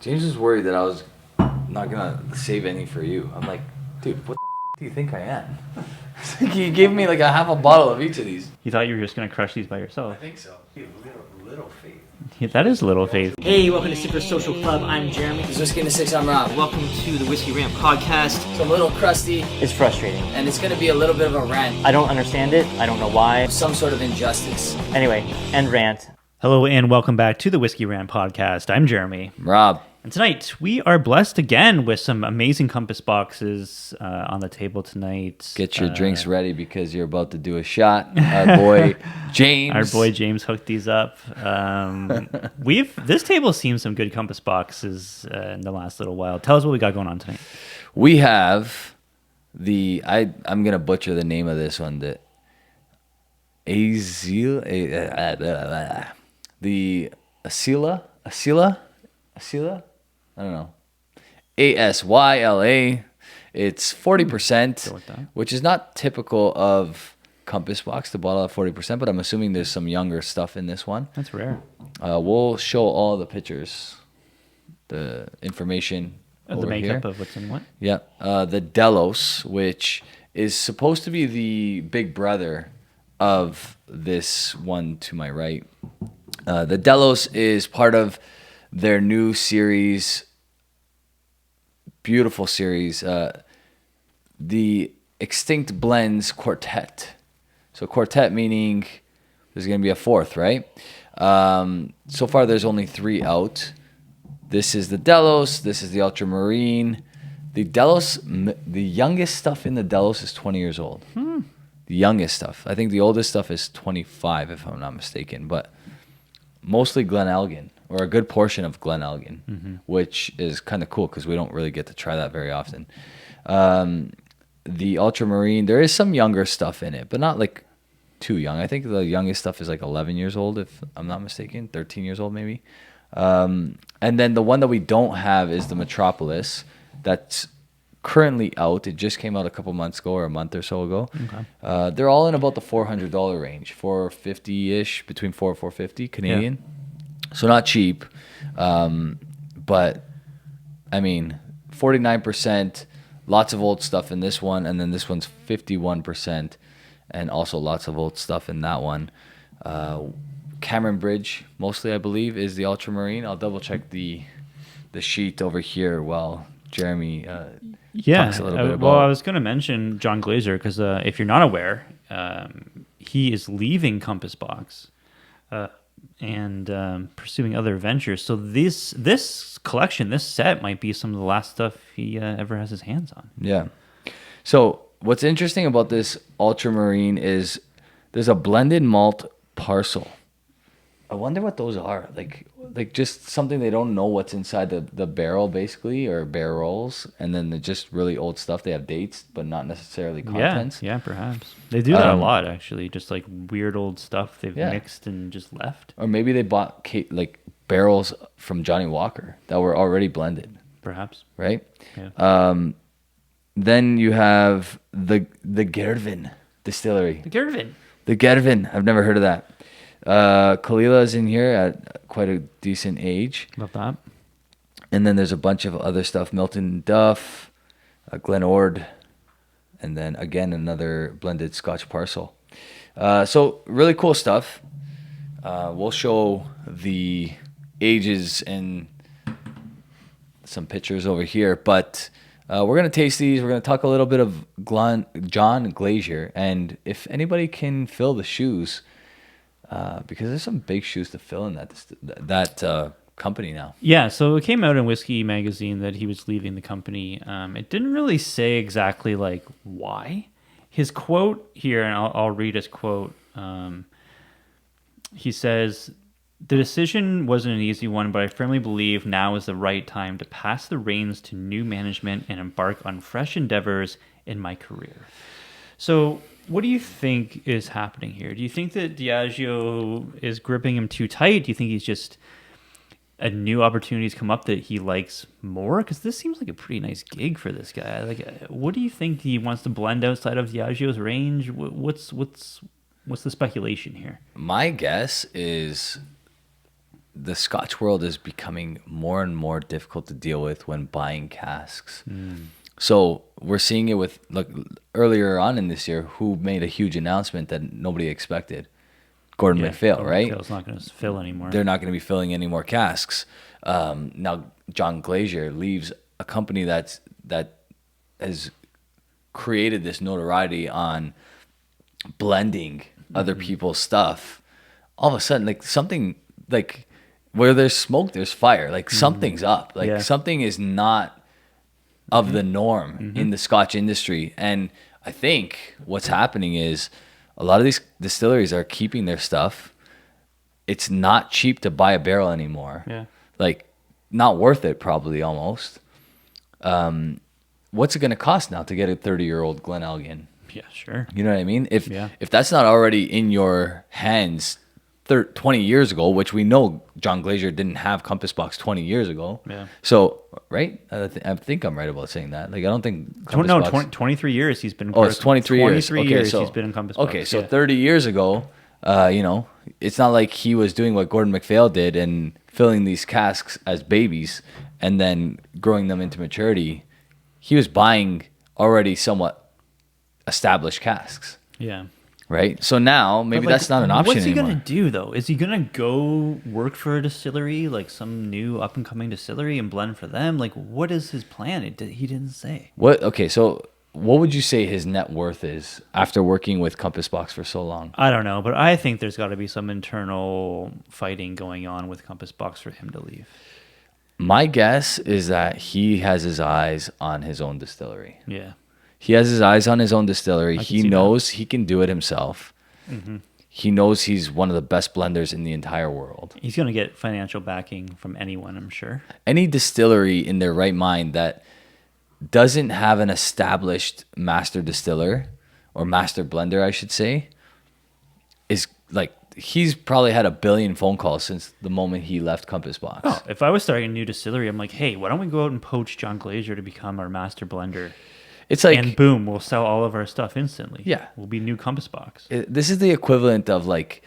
James was worried that I was not gonna save any for you. I'm like, dude, what the do you think I am? He gave me like a half a bottle of each of these. You thought you were just gonna crush these by yourself. I think so. Dude, little faith. Yeah, that is little faith. Hey, welcome to Super Social Club. I'm Jeremy. This is Whiskey in the Six. I'm Rob. Welcome to the Whisky Rant Podcast. It's a little crusty, It's frustrating. and it's going to be a little bit of a rant. I don't understand it. I don't know why. Some sort of injustice. Anyway, end rant. Hello and welcome back to the Whisky Rant Podcast. I'm Jeremy. Rob. And tonight we are blessed again with some amazing Compass boxes on the table tonight. Get your drinks ready because you're about to do a shot. Our boy James hooked these up. This table's seen some good Compass boxes in the last little while. Tell us what we got going on tonight. We have I'm gonna butcher the name of this one. The Asyla. I don't know. Asyla. It's 40%, which is not typical of Compass Box to bottle at 40%, but I'm assuming there's some younger stuff in this one. That's rare. We'll show all the pictures, the information Of the makeup of what's in what? Yeah. The Delos, which is supposed to be the big brother of this one to my right. The Delos is part of their new series, beautiful series, the Extinct Blends Quartet. So quartet meaning there's going to be a fourth, right? So far there's only 3 out. This is the Delos, this is the Ultramarine. The Delos, the youngest stuff in the Delos is 20 years old. The youngest stuff. I think the oldest stuff is 25 if I'm not mistaken, but mostly Glenelgan, or a good portion of Glenelgan, which is kind of cool because we don't really get to try that very often. The Ultramarine, there is some younger stuff in it, but not like too young. I think the youngest stuff is like 11 years old, if I'm not mistaken, 13 years old maybe. And then the one that we don't have is the Metropolis. That's currently out. It just came out a couple months ago or a month or so ago. Okay. They're all in about the $400 range, $450-ish, between $400 and $450 Canadian. Yeah. So not cheap, but I mean 49%. Lots of old stuff in this one, and then this one's 51%, and also lots of old stuff in that one. Cameron Bridge, mostly I believe, is the Ultramarine. I'll double check the sheet over here while Jeremy talks a little bit about. Well, I was going to mention John Glaser because if you're not aware, he is leaving Compass Box and pursuing other ventures. So this collection, this set, might be some of the last stuff he ever has his hands on. Yeah. So what's interesting about this Ultramarine is there's a blended malt parcel. I wonder what those are. Like just something they don't know what's inside the barrel, basically, or barrels, and then they're just really old stuff. They have dates, but not necessarily contents. Yeah, perhaps. They do that a lot, actually. Just like weird old stuff they've mixed and just left. Or maybe they bought like barrels from Johnny Walker that were already blended. Perhaps. Right? Yeah. Then you have the Gervin distillery. The Gervin. I've never heard of that. Kalila is in here at quite a decent age. Love that. And then there's a bunch of other stuff. Milton Duff, Glen Ord, and then again another blended Scotch parcel. So really cool stuff. We'll show the ages and some pictures over here. But we're going to taste these. We're going to talk a little bit of John Glaser. And if anybody can fill the shoes... because there's some big shoes to fill in that company now. Yeah, so it came out in Whiskey Magazine that he was leaving the company. It didn't really say exactly like why. His quote here, and I'll read his quote. He says, "The decision wasn't an easy one, but I firmly believe now is the right time to pass the reins to new management and embark on fresh endeavors in my career." So... what do you think is happening here? Do you think that Diageo is gripping him too tight? Do you think he's just a new opportunities come up that he likes more? Because this seems like a pretty nice gig for this guy. Like, what do you think he wants to blend outside of Diageo's range? What's the speculation here? My guess is the Scotch world is becoming more and more difficult to deal with when buying casks. So we're seeing it with, like, earlier on in this year, who made a huge announcement that nobody expected. Gordon MacPhail, right? MacPhail's not going to fill anymore. They're not going to be filling any more casks. Now John Glaser leaves a company that has created this notoriety on blending other people's stuff. All of a sudden, like, something, like, where there's smoke, there's fire. Like, something's up. Like, something is not of the norm in the Scotch industry. And I think what's happening is a lot of these distilleries are keeping their stuff. It's not cheap to buy a barrel anymore. Yeah. Like, not worth it, probably, almost. What's it going to cost now to get a 30-year-old Glenelgan? Yeah, sure. You know what I mean? If that's not already in your hands 20 years ago, which we know John Glaser didn't have Compass Box 20 years ago. Yeah. So, right? I think I'm right about saying that. Like, I don't think Compass No, Box... 23 years he's been... Oh, it's 23 years. 23 years he's been in Compass Box. Okay, so 30 years ago, you know, it's not like he was doing what Gordon MacPhail did and filling these casks as babies and then growing them into maturity. He was buying already somewhat established casks. Yeah. Right? So now, maybe that's not an option What's he anymore. going to do, though? Is he going to go work for a distillery, like some new up-and-coming distillery, and blend for them? Like, what is his plan? He didn't say. Okay, so what would you say his net worth is after working with Compass Box for so long? I don't know, but I think there's got to be some internal fighting going on with Compass Box for him to leave. My guess is that he has his eyes on his own distillery. Yeah. He has his eyes on his own distillery. He see knows he can do it himself. He knows he's one of the best blenders in the entire world. He's going to get financial backing from anyone, I'm sure. Any distillery in their right mind that doesn't have an established master distiller or master blender, I should say, is like, he's probably had 1 billion phone calls since the moment he left Compass Box. Oh, if I was starting a new distillery, I'm like, hey, why don't we go out and poach John Glaser to become our master blender? It's like, And boom, we'll sell all of our stuff instantly. Yeah. We'll be new Compass Box. this is the equivalent of, like,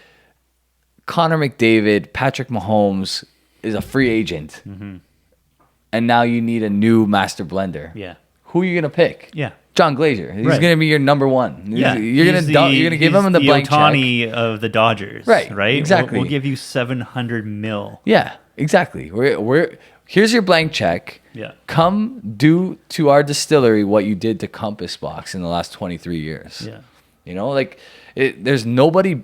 Connor McDavid, Patrick Mahomes is a free agent. And now you need a new master blender. Yeah. Who are you going to pick? Yeah. John Glaser. He's Right. going to be your number one. Yeah. You're going to give him the blank check. Ohtani of the Dodgers. Right, Right? exactly. We'll give you $700 million. Yeah, exactly. Here's your blank check. Yeah. Come do to our distillery what you did to Compass Box in the last 23 years. Yeah. You know, like, there's nobody.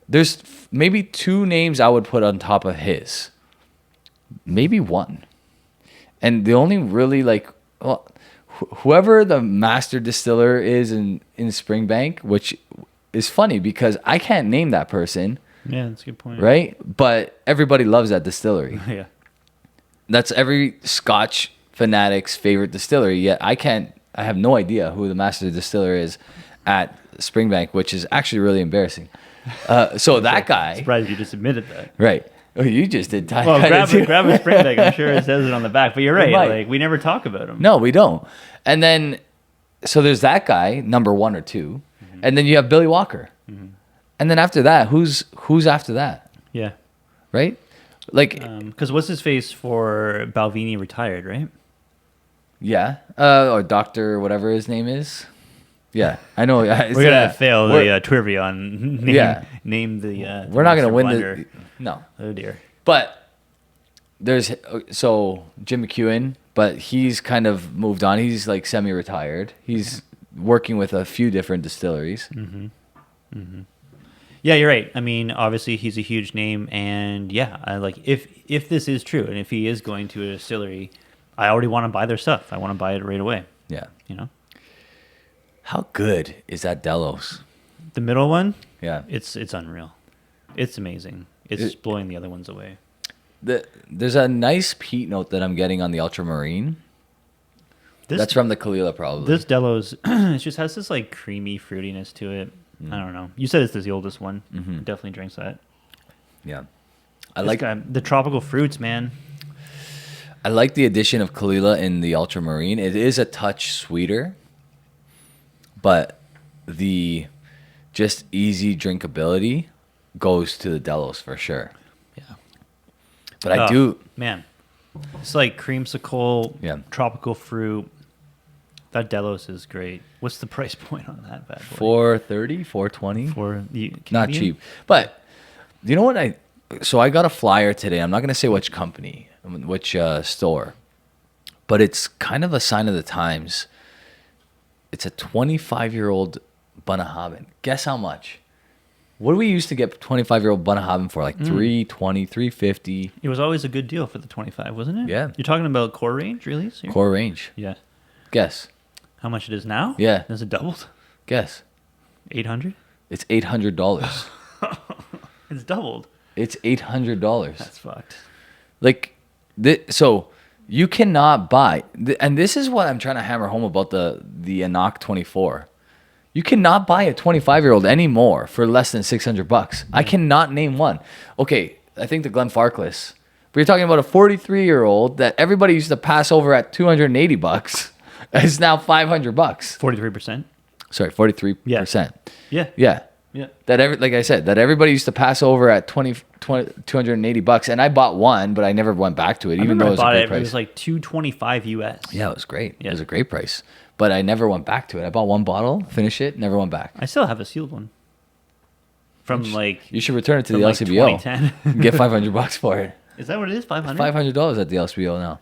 There's maybe 2 names I would put on top of his. Maybe 1. And the only really, like, well, whoever the master distiller is in Springbank, which is funny because I can't name that person, Yeah, that's a good point. right? But everybody loves that distillery. Yeah. That's every Scotch fanatic's favorite distillery. Yet I have no idea who the master distiller is at Springbank, which is actually really embarrassing. So that guy, Surprised you just admitted that. right? Oh, you just did. Well, grab a spring bag. I'm sure it says it on the back. But you're right. might. Like, we never talk about him. No, we don't. And then, so there's that guy, number 1 or 2, and then you have Billy Walker, and then after that, who's after that, Yeah. right? Like, Because what's his face for Balvenie retired, right? yeah, or Doctor whatever his name is. Yeah, I know. We're gonna fail the trivia on name the. We're not gonna master win blender. no. Oh dear. But there's Jim McEwen, but he's kind of moved on. He's like semi-retired. He's working with a few different distilleries. Yeah, you're right. I mean, obviously he's a huge name, and yeah, I like if this is true, and if he is going to a distillery, I already want to buy their stuff. I want to buy it right away. Yeah. You know, How good is that Delos? the middle one, Yeah. it's unreal. It's amazing. It's blowing the other ones away. There's a nice peat note that I'm getting on the Ultramarine. That's from the Kalila, probably. This Delos, it just has this like creamy fruitiness to it. I don't know. You said it's the oldest one. Definitely drinks that. Yeah. The tropical fruits, man. I like the addition of Kalila in the Ultramarine. It is a touch sweeter, but the just easy drinkability goes to the Delos for sure. Yeah. But I do. Man, it's like creamsicle, Yeah. tropical fruit. That Delos is great. What's the price point on that bad boy? 430, 420. For the Not Canadian? cheap. But you know what so I got a flyer today. I'm not going to say which company, which store, but it's kind of a sign of the times. It's a 25-year-old Bunnahabhain. Guess how much? What do we used to get 25-year-old Bunnahabhain for? Like 320, 350 It was always a good deal for the 25, wasn't it? Yeah. You're talking about core range release here? core range. Yeah. Guess. How much it is now? Yeah. Has it doubled? Guess. 800? It's $800. It's doubled. It's $800. That's fucked. Like, so you cannot buy, and this is what I'm trying to hammer home about the Anok 24. You cannot buy a 25-year-old anymore for less than $600. I cannot name one. Okay, I think the Glenfarclas. But you're talking about a 43-year-old that everybody used to pass over at $280. It's now $500. 43%? Sorry, 43%. Yeah. Yeah. Yeah. Like I said, that everybody used to pass over at $280, and I bought one, but I never went back to it, even though it was a great price. It was like $225 US. Yeah, it was great. Yeah. It was a great price, but I never went back to it. I bought one bottle, finished it, never went back. I still have a sealed one. From like, You should return it to from the like LCBO. 2010. Get $500 for it. Is that what it is? 500? $500 at the LCBO now.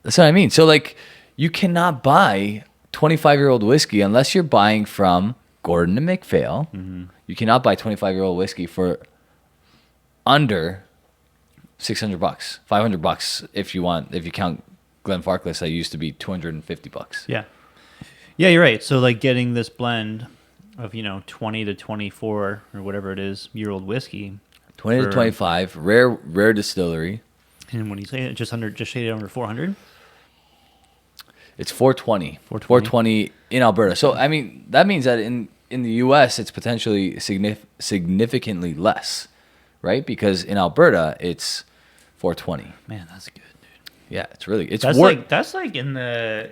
That's what I mean. So like, you cannot buy 25-year-old whiskey unless you're buying from Gordon and MacPhail. Mm-hmm. You cannot buy 25-year-old whiskey for under $600, $500 if you count Glenfarclas. That used to be $250. Yeah. Yeah, you're right. So like getting this blend of, 20 to 24 or whatever it is, year-old whiskey. 20 to for- 25, rare distillery. And when you say it, just shaded under 400? It's 420. 420. 420 in Alberta. So I mean, that means that in the US it's potentially significantly less, right? Because in Alberta it's 420. Man, that's good, dude. Yeah, it's really That's like in the,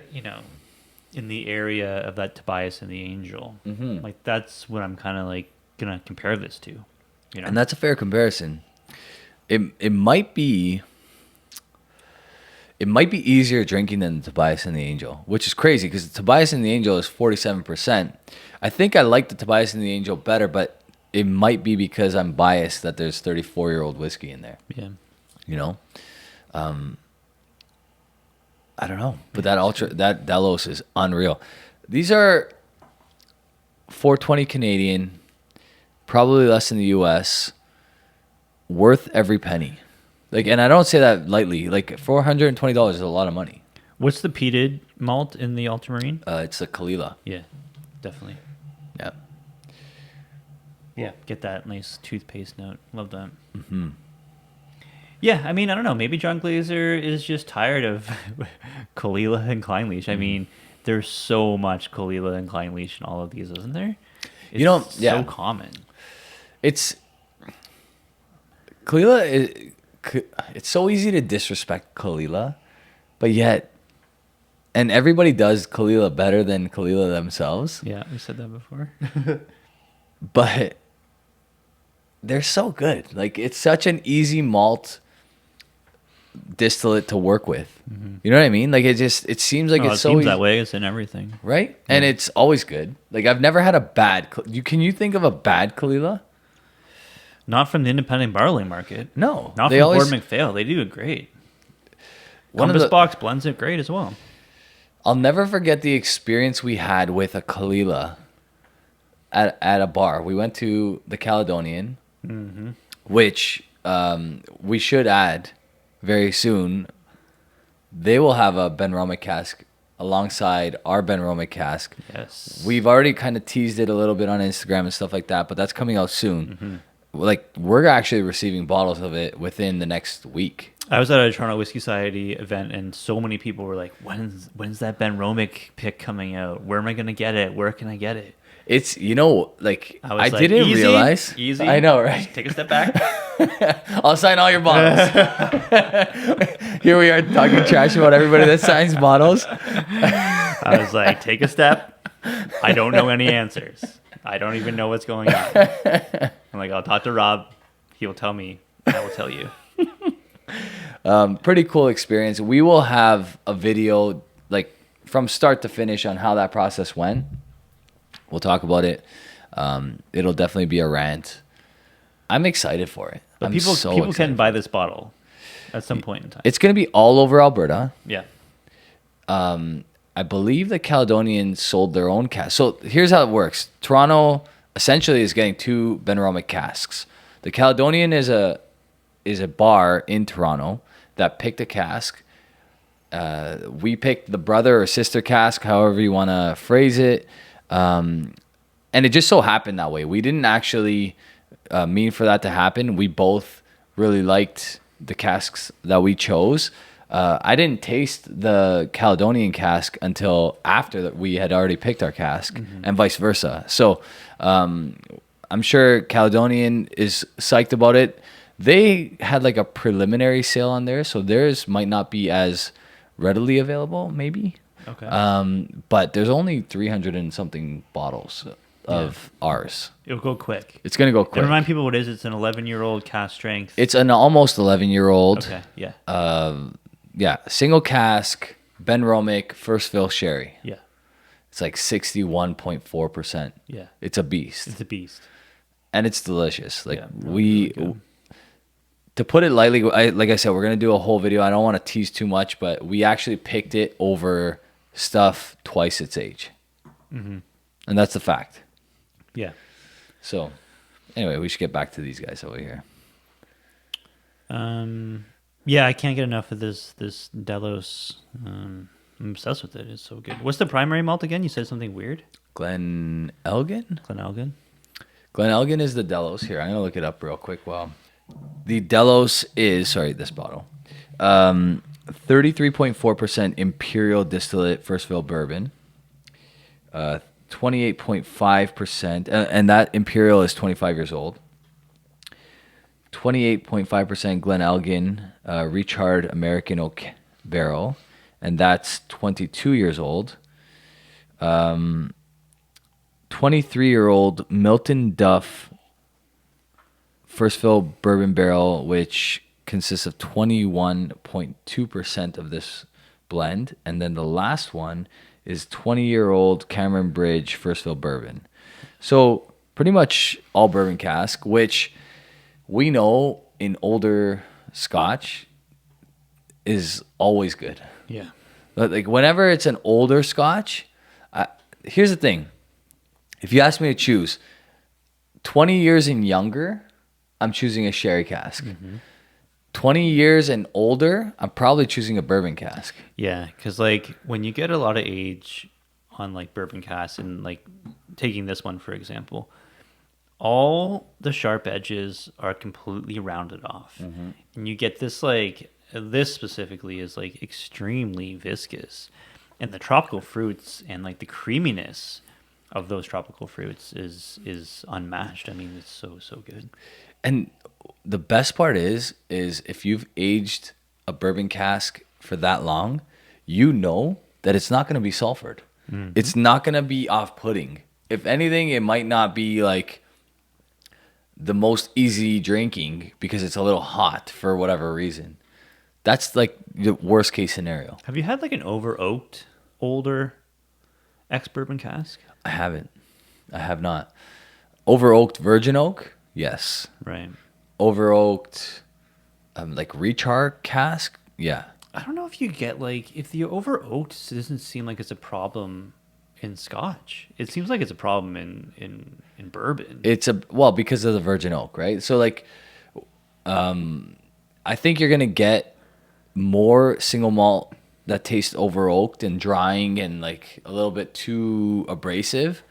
in the area of that Tobias and the Angel. Mhm. Like that's what I'm kind of like going to compare this to, And that's a fair comparison. It might be easier drinking than the Tobias and the Angel, which is crazy because the Tobias and the Angel is 47%. I think I like the Tobias and the Angel better, but it might be because I'm biased that there's 34-year-old whiskey in there. Yeah. I don't know, but that Delos is unreal. These are 420 Canadian, probably less in the US, worth every penny. Like, and I don't say that lightly. Like, $420 is a lot of money. What's the peated malt in the Ultramarine? It's a Kalila. Yeah, definitely. Yeah. Yeah, get that nice toothpaste note. Love that. Mm-hmm. Yeah, I mean, I don't know. Maybe John Glaser is just tired of Kalila and Kleinleach. I mean, there's so much Kalila and Kleinleach in all of these, isn't there? It's so common. It's Kalila. It's so easy to disrespect Kalila, but yet, and everybody does Kalila better than Kalila themselves. Yeah, we said that before. But they're so good. Like, it's such an easy malt distillate to work with. Mm-hmm. You know what I mean? Like, it seems like Oh, it's it so seems easy, that way. It's in everything. right? And it's always good. Like, I've never had a bad. Can you think of a bad Kalila? Not from the independent barley market. No, Not they from always- Gordon MacPhail. They do it great. One of Compass the- Box blends it great as well. I'll never forget the experience we had with a Kalila at a bar. We went to the Caledonian, which we should add very soon. They will have a Benromic cask alongside our Benromic cask. Yes. We've already kind of teased it a little bit on Instagram and stuff like that, but that's coming out soon. Like, we're actually receiving bottles of it within the next week. I was at a Toronto Whisky Society event, and so many people were like, "When's that Benromic pick coming out? Where am I gonna get it? Where can I get it?" It's, like, I was I like, didn't easy, realize. easy. I know, right? Just take a step back. I'll sign all your bottles. Here we are talking trash about everybody that signs bottles. I was like, take a step. I don't know any answers. I don't even know what's going on. I'm like, I'll talk to Rob. He will tell me. I will tell you. Pretty cool experience. We will have a video like from start to finish on how that process went. We'll talk about it. It'll definitely be a rant. I'm excited for it. But I'm people so can excited. buy this bottle at some point in time. It's going to be all over Alberta. Yeah. I believe the Caledonians sold their own cask. So here's how it works. Toronto essentially is getting 2 Benromic casks. The Caledonian is a bar in Toronto that picked a cask. We picked the brother or sister cask, however you want to phrase it. And it just so happened that way. We didn't actually mean for that to happen. We both really liked the casks that we chose. I didn't taste the Caledonian cask until after that we had already picked our cask, and vice versa. So I'm sure Caledonian is psyched about it. They had like a preliminary sale on there, so theirs might not be as readily available, maybe. Okay. But there's only 300 and something bottles of ours. It'll go quick. It's gonna go To quick. remind people what it is, it's an 11-year-old cask strength. It's an almost 11-year-old. Okay, yeah. Yeah, single cask, Benromic, first fill sherry. Yeah, It's like 61.4%. yeah. It's a beast. It's a beast. And it's delicious. Like Yeah, really good. to put it lightly, like I said, we're gonna do a whole video. I don't want to tease too much, but we actually picked it over stuff twice its age, and that's the fact. Yeah. So, anyway, we should get back to these guys over here. Yeah, I can't get enough of this Delos. I'm obsessed with it. It's so good. What's the primary malt again? You said something weird. Glen Elgin. Glenelgin. Glen Elgin is the Delos here. I'm gonna look it up real quick. Well, the Delos is this bottle, 33.4% imperial distillate first fill bourbon, 28.5%, and that imperial is 25 years old. 28.5% Glen Elgin recharred American oak barrel, and that's 22 years old. 23-year-old Milton Duff first fill bourbon barrel, which consists of 21.2% of this blend. And then the last one is 20-year-old Cameron Bridge first fill bourbon. So pretty much all bourbon cask, which we know in older Scotch is always good. Yeah. But like whenever it's an older Scotch, here's the thing. If you ask me to choose 20 years and younger, I'm choosing a sherry cask. 20 years and older, I'm probably choosing a bourbon cask. Yeah, because like when you get a lot of age on like bourbon casks, and like taking this one for example, all the sharp edges are completely rounded off, and you get this like this specifically is like extremely viscous, and the tropical fruits and like the creaminess of those tropical fruits is unmatched. I mean, it's so good. And the best part is if you've aged a bourbon cask for that long, you know that it's not going to be sulfured. It's not going to be off-putting. If anything, it might not be like the most easy drinking because it's a little hot for whatever reason. That's like the worst case scenario. Have you had like an over oaked older ex-bourbon cask? I haven't. I have not. Over oaked virgin oak? Yes. Right. Over oaked like rechar cask? Yeah. I don't know if you get like if the over oaked doesn't seem like it's a problem in Scotch. It seems like it's a problem in bourbon. It's because of the virgin oak, right? So like I think you're gonna get more single malt that tastes over oaked and drying and like a little bit too abrasive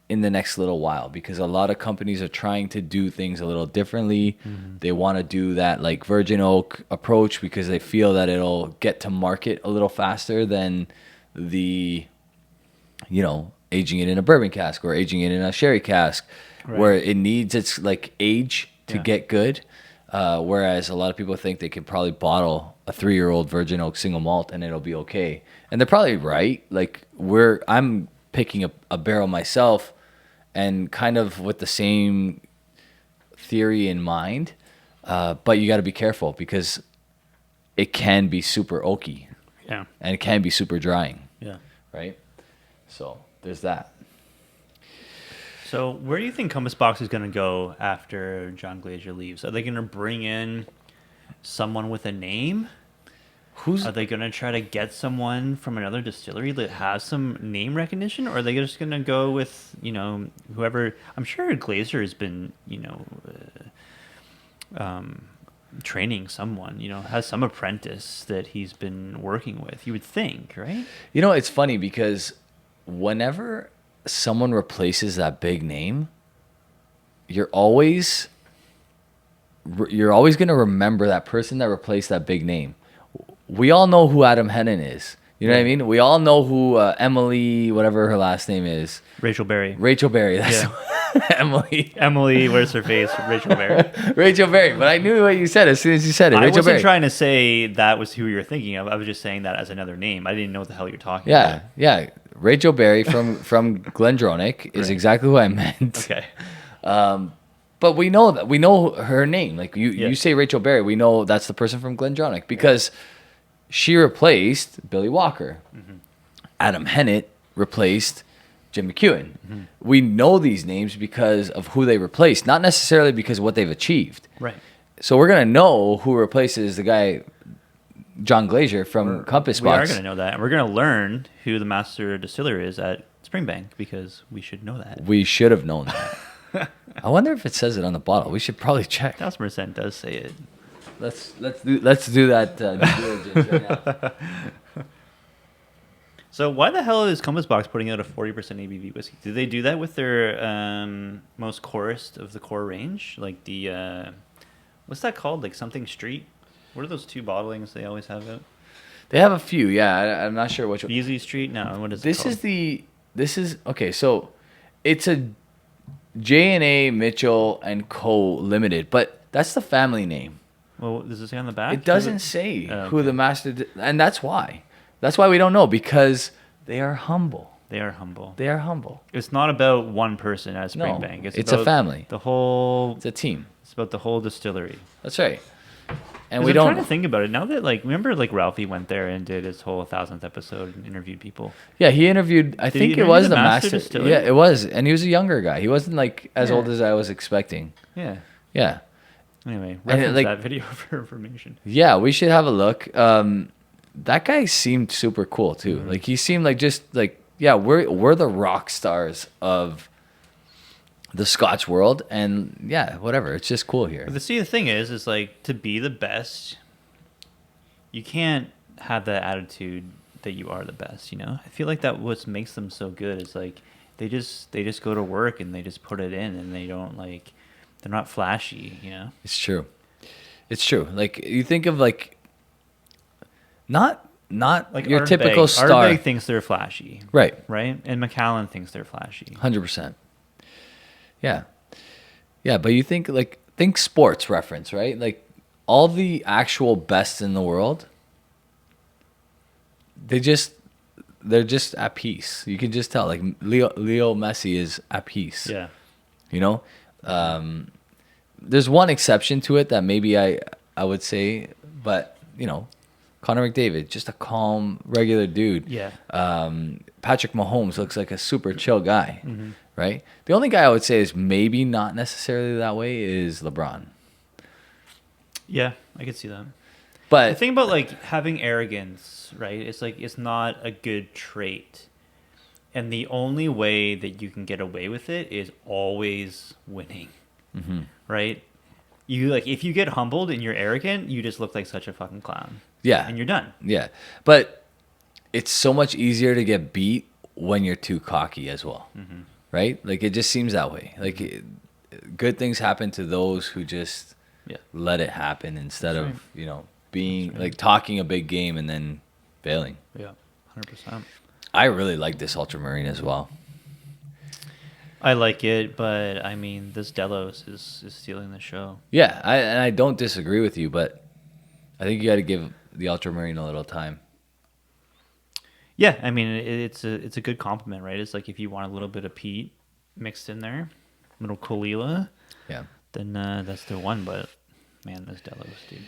in the next little while, because a lot of companies are trying to do things a little differently. They want to do that like virgin oak approach because they feel that it'll get to market a little faster than the, aging it in a bourbon cask or aging it in a sherry cask, where it needs its like age to get good. Whereas a lot of people think they could probably bottle a 3-year-old virgin oak single malt and it'll be okay. And they're probably right. Like I'm picking a barrel myself and kind of with the same theory in mind. But you got to be careful because it can be super oaky Yeah. and it can be super drying, Yeah. right? So there's that. So where do you think Compass Box is going to go after John Glaser leaves? Are they going to bring in someone with a name? Are they going to try to get someone from another distillery that has some name recognition? Or are they just going to go with, whoever? I'm sure Glazer has been, training someone, has some apprentice that he's been working with. You would think, right? It's funny because whenever someone replaces that big name, you're always going to remember that person that replaced that big name. We all know who Adam Hennon is. You know what I mean? We all know who Emily, whatever her last name is. Rachel Berry. That's Emily. Emily, where's her face? Rachel Berry. Rachel Berry. But I knew what you said as soon as you said it. I Rachel wasn't Berry. trying to say that was who you were thinking of. I was just saying that as another name. I didn't know what the hell you're talking about. Yeah. Rachel Berry from Glendronach is exactly who I meant. Okay. But we know her name. Like you say Rachel Berry, we know that's the person from Glendronach because she replaced Billy Walker. Mm-hmm. Adam Hennett replaced Jim McEwen. Mm-hmm. We know these names because of who they replaced, not necessarily because of what they've achieved. Right. So we're gonna know who replaces the guy John Glaser from Compass Box. We are going to know that. And we're going to learn who the master distiller is at Springbank because we should know that. We should have known that. I wonder if it says it on the bottle. We should probably check. 1000% does say it. Let's do that due diligence right now. So why the hell is Compass Box putting out a 40% ABV whiskey? Do they do that with their most corest of the core range? Like the, what's that called? Like something street? What are those two bottlings they always have out? They have a few, yeah. I'm not sure which one. Beasley Street? No, what is This it called? Okay, so it's a J&A Mitchell and Co. Limited, but that's the family name. Well, does it say on the back? It doesn't say okay. who the master, and that's why. That's why we don't know, because they are humble. They are humble. They are humble. It's not about one person at No, Springbank. it's a family. The whole. It's a team. It's about the whole distillery. That's right. And 'Cause we I'm don't trying to think about it now that remember Ralphie went there and did his whole 1000th episode and interviewed people. Yeah, he interviewed. I Did think he it was interview the the master master. distiller? Yeah, it was, and he was a younger guy. He wasn't as Yeah. old as I was expecting. Yeah. Yeah, Anyway, And reference like- that video for information. yeah. We should have a look. That guy seemed super cool too. Mm-hmm. Like he seemed we're the rock stars of the Scotch world, and yeah, whatever. It's just cool here. But the thing is like to be the best, you can't have that attitude that you are the best. I feel like that what makes them so good is like they just go to work and they just put it in and they don't they're not flashy. It's true. It's true. Like you think of not Like your Ardbeg. typical star. Ardbeg thinks they're flashy, Right. and Macallan thinks they're flashy. 100%. Yeah. Yeah, but you think sports reference, right? Like all the actual best in the world, they're just at peace. You can just tell. Like Leo Messi is at peace. Yeah. There's one exception to it that maybe I would say, but Connor McDavid, just a calm, regular dude. Yeah. Patrick Mahomes looks like a super chill guy, Mm-hmm. right? The only guy I would say is maybe not necessarily that way is LeBron. Yeah, I could see that. But The thing about having arrogance, right? It's it's not a good trait. And the only way that you can get away with it is always winning. Mm-hmm. Right? You if you get humbled and you're arrogant, you just look like such a fucking clown. yeah, And you're done. yeah. But it's so much easier to get beat when you're too cocky as well, Mm-hmm. right? Like it just seems that way. Good things happen to those who just Yeah. let it happen instead That's of being talking a big game and then failing. Yeah. 100%. I really like this Ultramarine as well. I like it, but I mean, this Delos is stealing the show. Yeah, I don't disagree with you, but I think you got to give the Ultramarine a little time. Yeah, I mean, it's a good compliment, right? It's if you want a little bit of peat mixed in there, little Kalila, Yeah. then that's the one. But man, this Delos, dude.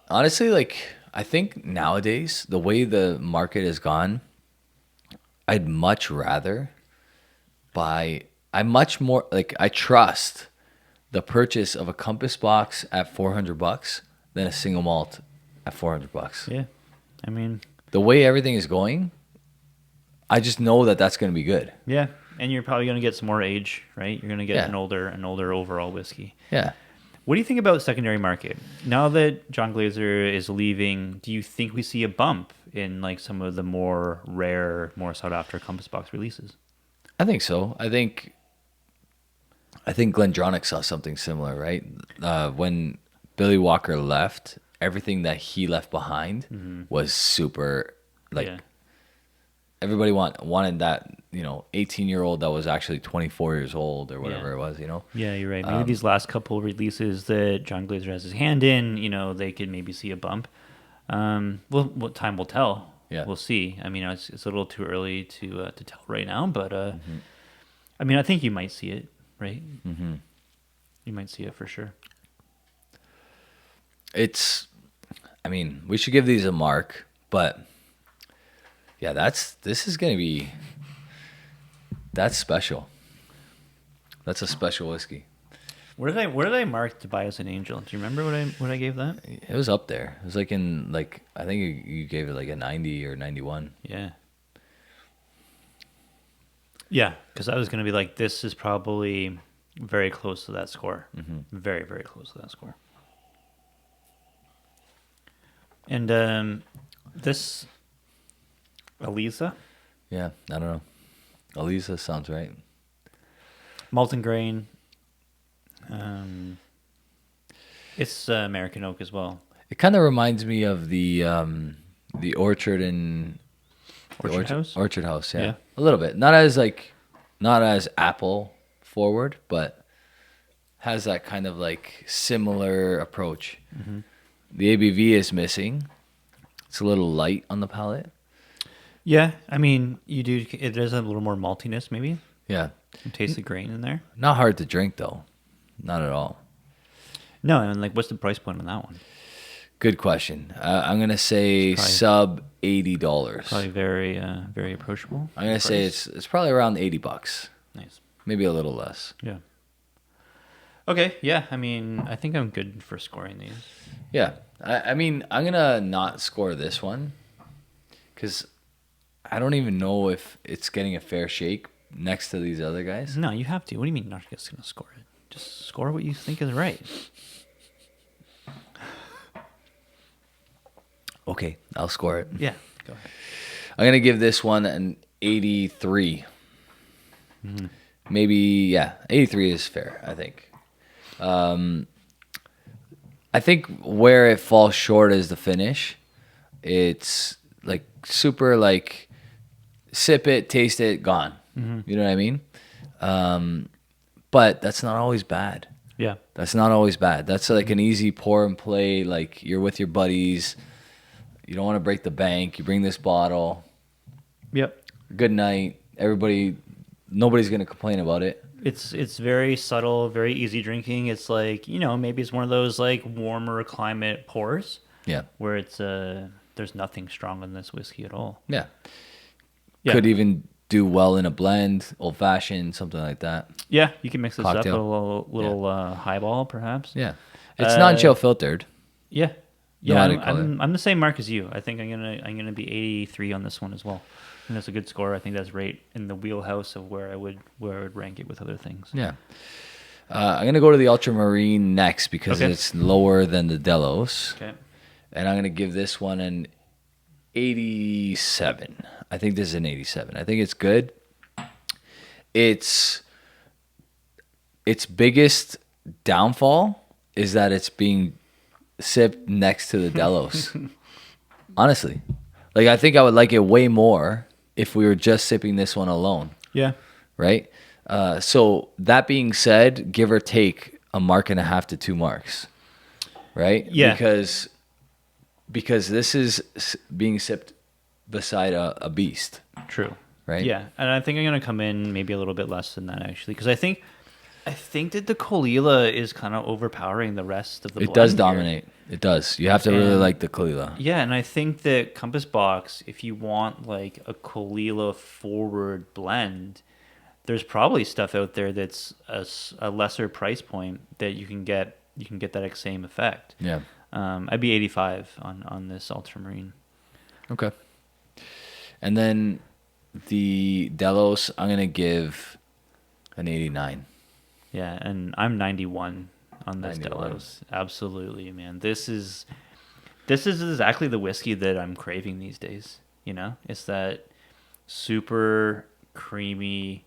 Honestly, like, I think nowadays, the way the market has gone, I'd much rather I much more, like, I trust the purchase of a Compass box at $400 than a single malt at $400. Yeah. I mean, The way everything is going, I just know that that's going to be good. yeah. And you're probably going to get some more age, right? You're going to get Yeah. an older overall whiskey. Yeah. What do you think about the secondary market? Now that John Glazer is leaving, do you think we see a bump in like some of the more rare, more sought after Compass Box releases? I think so. I think Glendronach saw something similar, right? When Billy Walker left, everything that he left behind was super, like, Yeah. everybody wanted that, 18-year-old that was actually 24 years old or whatever it was, Yeah, you're right. Maybe these last couple releases that John Glazer has his hand in, they could maybe see a bump. Well, what time will tell. Yeah. We'll see. I mean, it's a little too early to tell right now, but I mean, I think you might see it, right? Mm-hmm. You might see it for sure. We should give these a mark, but yeah, that's special. That's a special whiskey. Where did I mark Tobias an Angel? Do you remember what I gave that? It was up there. It was like I think you gave it like a 90 or 91. Yeah. Yeah, because I was going to be like, this is probably very close to that score. Mm-hmm. Very, very close to that score. And this Alyssa, Yeah, I don't know. Alyssa sounds right. Malton Grain. It's American oak as well. It kind of reminds me of the orchard in Orchard House? Orchard House, yeah. Yeah. A little bit. Not as apple forward, but has that kind of like similar approach. Mm-hmm. The ABV is missing. It's a little light on the palate. Yeah, I mean, it does have a little more maltiness maybe. Yeah. You taste the grain in there. Not hard to drink though. Not at all. No, and like, what's the price point on that one? Good question. I'm gonna say sub $80. Probably very, very approachable. I'm gonna say it's probably around $80. Nice. Maybe a little less. Yeah. Okay. Yeah. I mean, I think I'm good for scoring these. Yeah. I'm gonna not score this one because I don't even know if it's getting a fair shake next to these other guys. No, you have to. What do you mean not just going to score it? Just score what you think is right. Okay, I'll score it. Yeah. Go ahead. I'm gonna give this one an 83. Mm-hmm. Maybe, yeah, 83 is fair, I think. I think where it falls short is the finish. It's like super like sip it, taste it, gone. Mm-hmm. You know what I mean? But that's not always bad. Yeah. That's not always bad. That's like an easy pour and play. Like you're with your buddies. You don't want to break the bank. You bring this bottle. Yep. Good night. Nobody's going to complain about it. It's very subtle, very easy drinking. It's like, maybe it's one of those like warmer climate pours. Yeah. Where it's there's nothing strong in this whiskey at all. Yeah. Yeah. Could even do well in a blend, old fashioned, something like that. Yeah, you can mix this Cocktail. up a little highball perhaps. Yeah. It's non-chill filtered. Yeah. No Yeah, added color. I'm the same mark as you. I think I'm gonna be 83 on this one as well. And that's a good score. I think that's right in the wheelhouse of where I would rank it with other things. Yeah. I'm gonna go to the Ultramarine next because Okay. it's lower than the Delos. Okay. And I'm gonna give this one an 87. I think this is an 87. I think it's good. Its biggest downfall is that it's being sipped next to the Delos. Honestly. Like, I think I would like it way more if we were just sipping this one alone. Yeah. Right? So, that being said, give or take a mark and a half to 2 marks. Right? Yeah. Because this is being sipped beside a beast. True. Right? Yeah, and I think I'm going to come in maybe a little bit less than that, actually, because I think I think that the Kalila is kind of overpowering the rest of the blend. It does here. dominate. It does. You have to really And- like the Kalila. Yeah, and I think that Compass Box, if you want like a Kalila forward blend, there's probably stuff out there that's a lesser price point that you can get that same effect. Yeah. I'd be 85 on this Ultramarine. Okay. And then the Delos, I'm going to give an 89. Yeah, and I'm 91 on this 91. Delos. Absolutely, man. This is exactly the whiskey that I'm craving these days. You know, it's that super creamy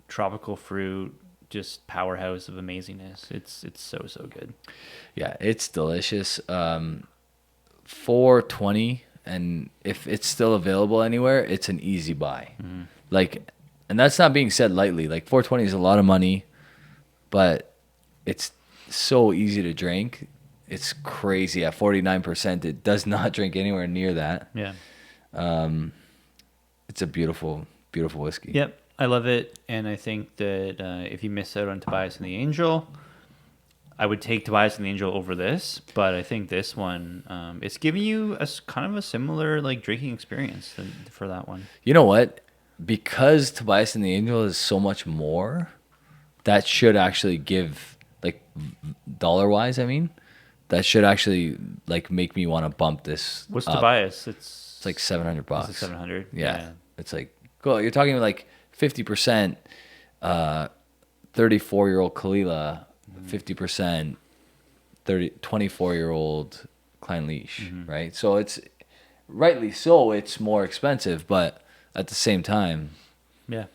tropical fruit, just powerhouse of amazingness. It's so good. Yeah, it's delicious. $4.20, and if it's still available anywhere, it's an easy buy. Like, and that's not being said lightly. Like, $4.20 is a lot of money, but it's so easy to drink. It's crazy. At 49%, it does not drink anywhere near that. Yeah. It's a beautiful, beautiful whiskey. Yep, I love it, and I think that if you miss out on Tobias and the Angel, I would take Tobias and the Angel over this, but I think this one, it's giving you kind of a similar like drinking experience for that one. You know what? Because Tobias and the Angel is so much more, that should actually give, like, dollar-wise, I mean, that should actually, like, make me want to bump this What's up. Tobias? It's like $700. Is it 700? Yeah. It's like, cool. You're talking like 50%, 34-year-old Kalila, 50%, 24-year-old Klein Leash, right? So it's, rightly so, it's more expensive, but at the same time, Yeah.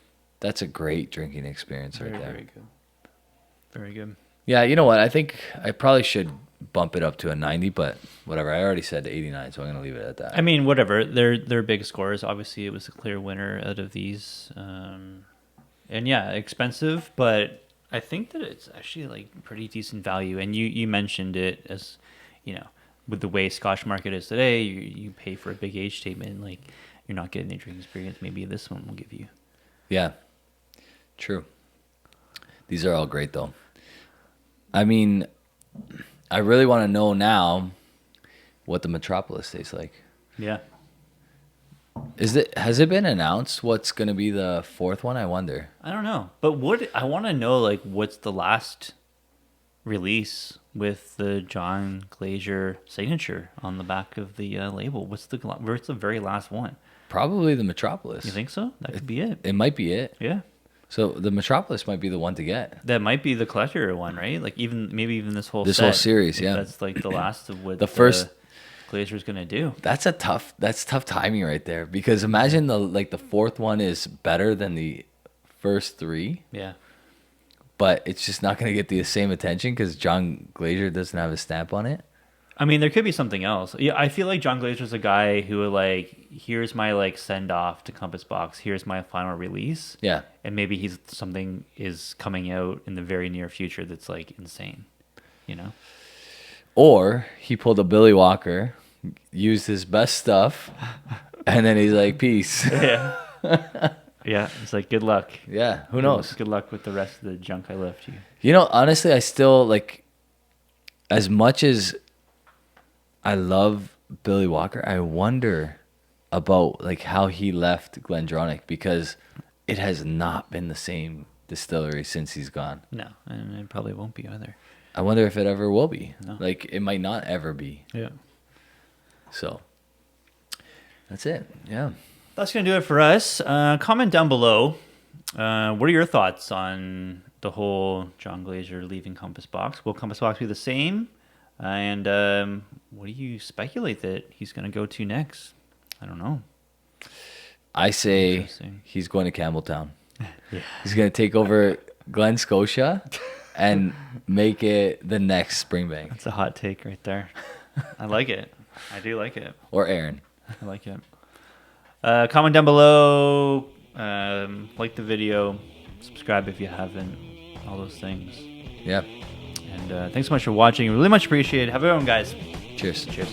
that's a great drinking experience right Very, there. very good. Very good. Yeah, you know what? I think I probably should bump it up to a 90, but whatever. I already said 89, so I'm going to leave it at that. I mean, whatever. They're big scores. Obviously, it was a clear winner out of these. And yeah, expensive, but I think that it's actually like pretty decent value. And you mentioned it as, you know, with the way Scotch market is today, you pay for a big age statement, like you're not getting a drinking experience. Maybe this one will give you. Yeah, true. These are all great, though. I mean, I really want to know now what the Metropolis tastes like. Yeah. Has it been announced what's going to be the fourth one? I wonder. I don't know, but I want to know like what's the last release with the John Glaser signature on the back of the label. Where's the very last one? Probably the Metropolis. You think so? That could be it. It might be it. Yeah. So the Metropolis might be the one to get. That might be the collector one, right? Like maybe even this whole This set, whole series, if yeah. That's like the last of what The first- Glazer's gonna do. That's tough timing right there, because imagine the fourth one is better than the first three, Yeah. but it's just not going to get the same attention because John Glaser doesn't have a stamp on it. I mean, there could be something else. Yeah, I feel like John Glazer's a guy who would like, here's my like send off to Compass Box. Here's my final release. Yeah. And maybe something is coming out in the very near future that's like insane, you know? Or he pulled a Billy Walker, used his best stuff, and then he's like, peace. Yeah. Yeah. It's like, good luck. Yeah, who knows? Good luck with the rest of the junk I left you. You know, honestly, I still, like, as much as I love Billy Walker, I wonder about, like, how he left Glendronach, because it has not been the same distillery since he's gone. No, and it probably won't be either. I wonder if it ever will be. No. Like, it might not ever be. Yeah. So, that's it. Yeah. That's going to do it for us. Comment down below. What are your thoughts on the whole John Glaser leaving Compass Box? Will Compass Box be the same? And what do you speculate that he's going to go to next? I don't know. I say Interesting. he's going to Campbelltown. He's going to take over Glen Scotia and make it the next Springbank. That's a hot take right there. I like it. I do like it. Or Aaron. I like it. Comment down below. Like the video. Subscribe if you haven't. All those things. Yeah. And thanks so much for watching. Really much appreciated. Have a good one, guys. Cheers. Cheers.